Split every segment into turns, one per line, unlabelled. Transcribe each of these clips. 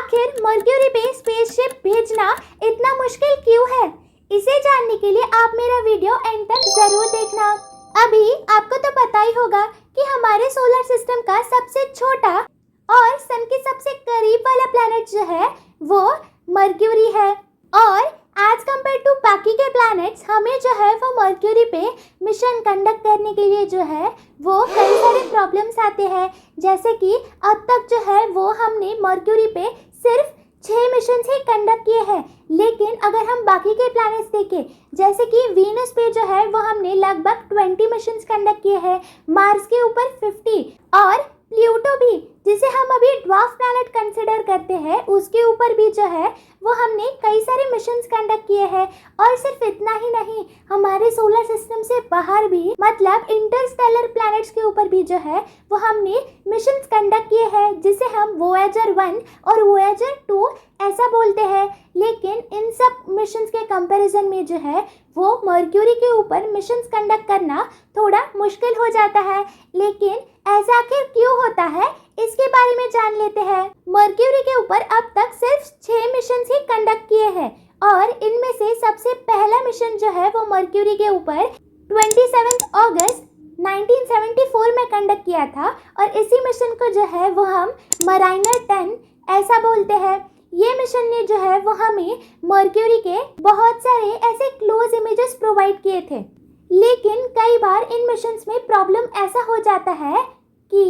आखिर मर्क्यूरी पे स्पेसशिप भेजना इतना मुश्किल क्यों है? इसे जानने के लिए आप मेरा वीडियो एंड तक जरूर देखना। अभी आपको तो पता ही होगा कि हमारे सोलर सिस्टम का सबसे छोटा और सन के सबसे करीब वाला प्लैनेट जो है वो मर्क्यूरी है। और एज कम्पेयर टू बाकी के प्लैनेट्स हमें जो है वो मर्क्यूरी पे मिशन कंडक्ट करने के लिए जो है वो कई सारे प्रॉब्लम्स आते हैं। जैसे कि अब तक जो है वो हमने मर्क्यूरी पे सिर्फ 6 मिशन ही कंडक्ट किए हैं, लेकिन अगर हम बाकी के प्लैनेट्स देखें जैसे कि वीनस पे जो है वो हमने लगभग 20 मिशन कंडक्ट किए हैं, मार्स के ऊपर 50 और प्लूटो भी जिसे हम अभी ड्वार्फ प्लैनेट कंसिडर करते हैं उसके ऊपर भी जो है वो हमने कई सारे मिशंस कंडक्ट किए हैं। और सिर्फ इतना ही नहीं, हमारे सोलर सिस्टम से बाहर भी मतलब इंटरस्टेलर प्लैनेट्स के ऊपर भी जो है वो हमने मिशंस कंडक्ट किए हैं जिसे हम वोयाजर 1 और वोयाजर 2 ऐसा बोलते हैं। लेकिन इन सब मिशंस के कंपैरिजन में जो है वो मर्क्यूरी के ऊपर मिशंस कंडक्ट करना थोड़ा मुश्किल हो जाता है। लेकिन ऐसा आखिर क्यों होता है इसके बारे में जान लेते हैं। मर्क्यूरी के ऊपर अब तक सिर्फ 6 मिशन ही कंडक्ट किए हैं और इनमें से सबसे पहला मिशन जो है वो मर्क्यूरी के ऊपर 27 अगस्त 1974 में कंडक्ट किया था और इसी मिशन को जो है वो हम मराइनर 10 ऐसा बोलते हैं। ये मिशन ने जो है वो हमें मर्क्यूरी के बहुत सारे ऐसे क्लोज इमेजेस प्रोवाइड किए थे। लेकिन कई बार इन मिशंस में प्रॉब्लम ऐसा हो जाता है कि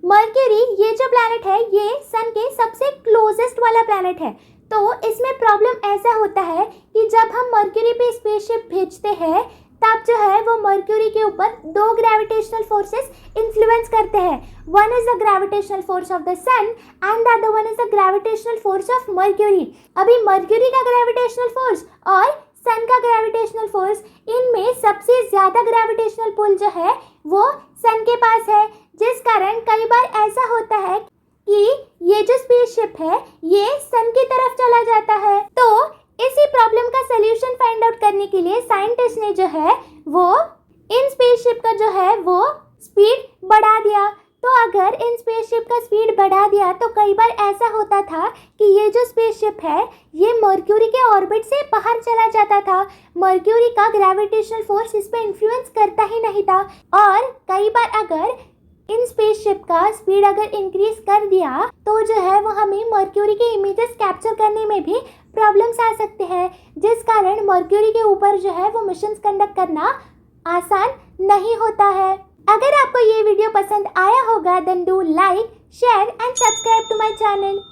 मर्क्यूरी ये जो प्लैनेट है ये सन के सबसे क्लोजेस्ट वाला प्लैनेट है। तो इसमें प्रॉब्लम ऐसा होता है कि जब हम मर्क्यूरी पे स्पेसशिप भेजते हैं तब जो है वो मर्क्यूरी के ऊपर 2 ग्रेविटेशनल फोर्सेस इन्फ्लुएंस करते हैं। One is the gravitational force of the sun and the other one is the gravitational force of Mercury. अभी मर्क्यूरी का ग्रेविटेशनल फोर्स और सन का ग्रेविटेशनल फोर्स, इनमें सबसे ज़्यादा ग्रेविटेशनल पुल जो है वो सन के पास है, जिस कारण कई बार ऐसा होता है कि ये जो स्पेसशिप है ये सन की तरफ चला जाता है। तो इसी प्रॉब्लम का सलूशन फाइंड आउट करने के लिए साइंटिस्ट ने जो है वो इन स्पेसशिप का जो है वो स्पीड बढ़ा दिया। तो अगर इन स्पेसशिप का स्पीड बढ़ा दिया तो कई बार ऐसा होता था कि ये जो स्पेसशिप है ये मर्क्यूरी के ऑर्बिट से बाहर चला जाता था। मर्क्यूरी का ग्रेविटेशनल फोर्स इस पे इन्फ्लुएंस करता ही नहीं था। और कई बार अगर इन स्पेसशिप का स्पीड अगर इंक्रीज कर दिया तो जो है वो हमें मर्क्यूरी के इमेजेस कैप्चर करने में भी प्रॉब्लम्स आ सकते हैं, जिस कारण मर्क्यूरी के ऊपर जो है वो मिशंस कंडक्ट करना आसान नहीं होता है। अगर आपको ये वीडियो पसंद आया होगा then do like, share and subscribe to my channel.